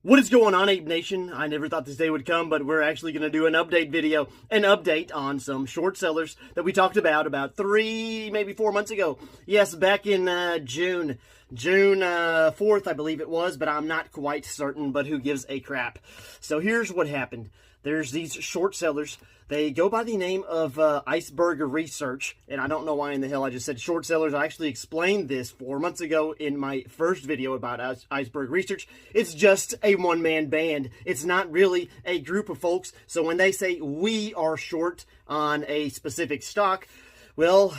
What is going on, Ape Nation? I never thought this day would come, but we're actually going to do an update video, an update on some short sellers that we talked about 3, maybe 4 months ago. Yes, back in June 4th, I believe it was, but I'm not quite certain, but who gives a crap. So here's what happened. There's these short sellers. They go by the name of Iceberg Research, and I don't know why in the hell I just said short sellers. I actually explained this 4 months ago in my first video about Iceberg Research. It's just a one-man band. It's not really a group of folks. So when they say we are short on a specific stock, well,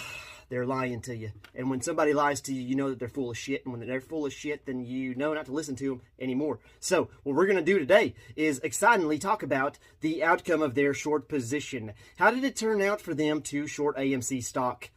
they're lying to you. And when somebody lies to you, you know that they're full of shit. And when they're full of shit, then you know not to listen to them anymore. So what we're going to do today is excitingly talk about the outcome of their short position. How did it turn out for them to short AMC stock?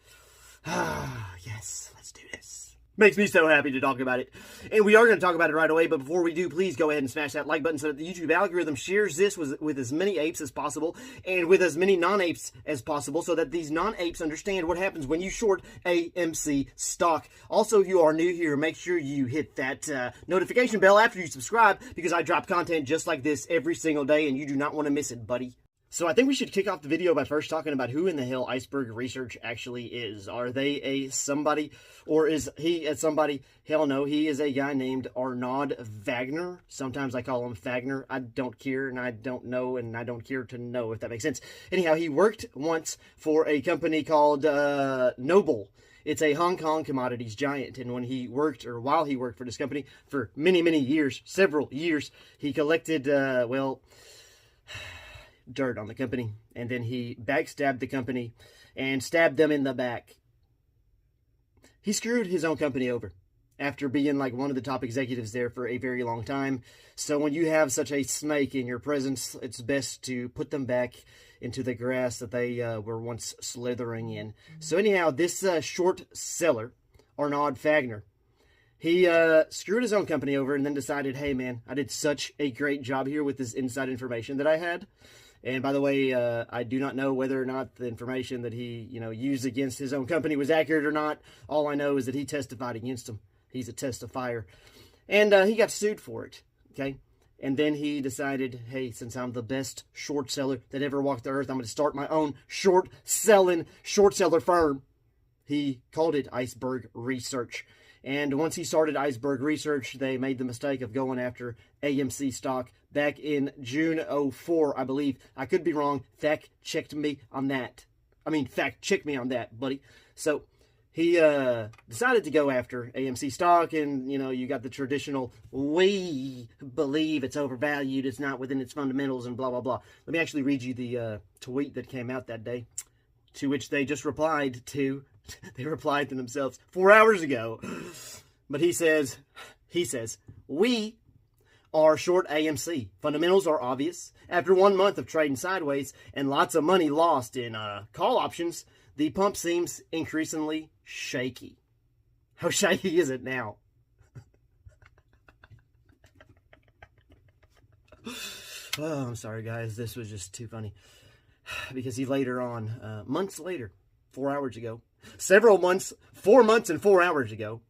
Yes, let's do this. Makes me so happy to talk about it. And we are going to talk about it right away, but before we do, please go ahead and smash that like button so that the YouTube algorithm shares this with as many apes as possible and with as many non-apes as possible so that these non-apes understand what happens when you short AMC stock. Also, if you are new here, make sure you hit that notification bell after you subscribe because I drop content just like this every single day and you do not want to miss it, buddy. So I think we should kick off the video by first talking about who in the hell Iceberg Research actually is. Are they a somebody, or is he a somebody? Hell no, he is a guy named Arnaud Wagner. Sometimes I call him Fagner. I don't care, and I don't know, and I don't care to know, if that makes sense. Anyhow, he worked once for a company called Noble. It's a Hong Kong commodities giant, and when he worked, or while he worked for this company for many, many years, several years, he collected, dirt on the company, and then he backstabbed the company and stabbed them in the back. He screwed his own company over after being like one of the top executives there for a very long time. So when you have such a snake in your presence, it's best to put them back into the grass that they were once slithering in. So anyhow, this short seller, Arnaud Wagner, he screwed his own company over and then decided, hey man, I did such a great job here with this inside information that I had. And by the way, I do not know whether or not the information that he, used against his own company was accurate or not. All I know is that he testified against him. He's a testifier. And he got sued for it, okay? And then he decided, hey, since I'm the best short seller that ever walked the earth, I'm going to start my own short seller firm. He called it Iceberg Research. And once he started Iceberg Research, they made the mistake of going after AMC stock back in June 04, I believe. I could be wrong. Fact check me on that, buddy. So he decided to go after AMC stock, and, you got the traditional, we believe it's overvalued, it's not within its fundamentals, and blah, blah, blah. Let me actually read you the tweet that came out that day, to which they just replied to. They replied to themselves 4 hours ago. But he says, we are short AMC. Fundamentals are obvious. After 1 month of trading sideways and lots of money lost in call options, the pump seems increasingly shaky. How shaky is it now? Oh, I'm sorry, guys. This was just too funny. Because he later on, months later, 4 hours ago, 4 months and 4 hours ago,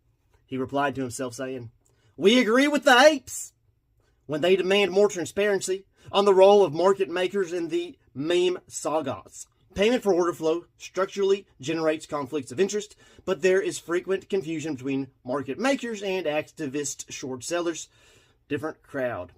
he replied to himself saying, we agree with the apes when they demand more transparency on the role of market makers in the meme sagas. Payment for order flow structurally generates conflicts of interest, but there is frequent confusion between market makers and activist short sellers. Different crowd.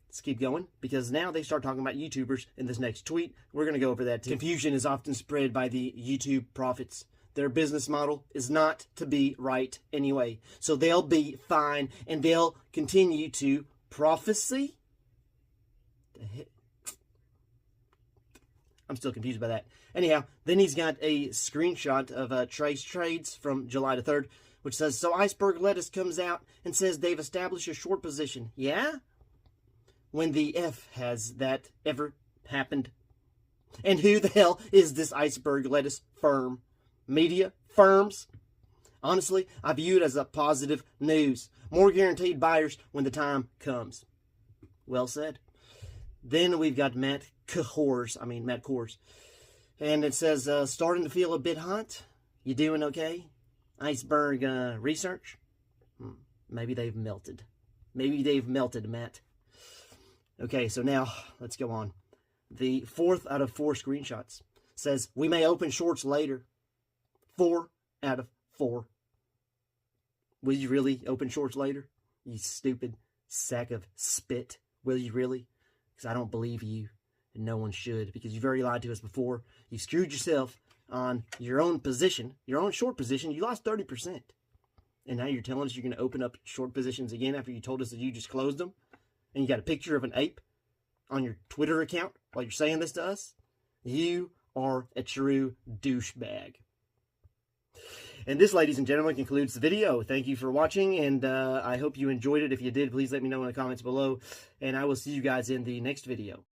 Let's keep going, because now they start talking about YouTubers in this next tweet. We're going to go over that too. Confusion is often spread by the YouTube prophets. Their business model is not to be right anyway. So they'll be fine, and they'll continue to prophecy. I'm still confused by that. Anyhow, then he's got a screenshot of Trace Trades from July the 3rd, which says, so Iceberg Lettuce comes out and says they've established a short position. Yeah? When the F has that ever happened? And who the hell is this Iceberg Lettuce firm? Media firms? Honestly, I view it as a positive news. More guaranteed buyers when the time comes. Well said. Then we've got Matt Kors. And it says, starting to feel a bit hot. You doing okay? Iceberg Research? Maybe they've melted. Maybe they've melted, Matt. Okay, so now let's go on. The 4th out of 4 screenshots says, we may open shorts later. 4 out of 4. Will you really open shorts later? You stupid sack of spit. Will you really? Because I don't believe you, and no one should, because you've already lied to us before. You screwed yourself on your own position, your own short position. You lost 30%. And now you're telling us you're going to open up short positions again after you told us that you just closed them? And you got a picture of an ape on your Twitter account while you're saying this to us? You are a true douchebag. And this, ladies and gentlemen, concludes the video. Thank you for watching, and I hope you enjoyed it. If you did, please let me know in the comments below, and I will see you guys in the next video.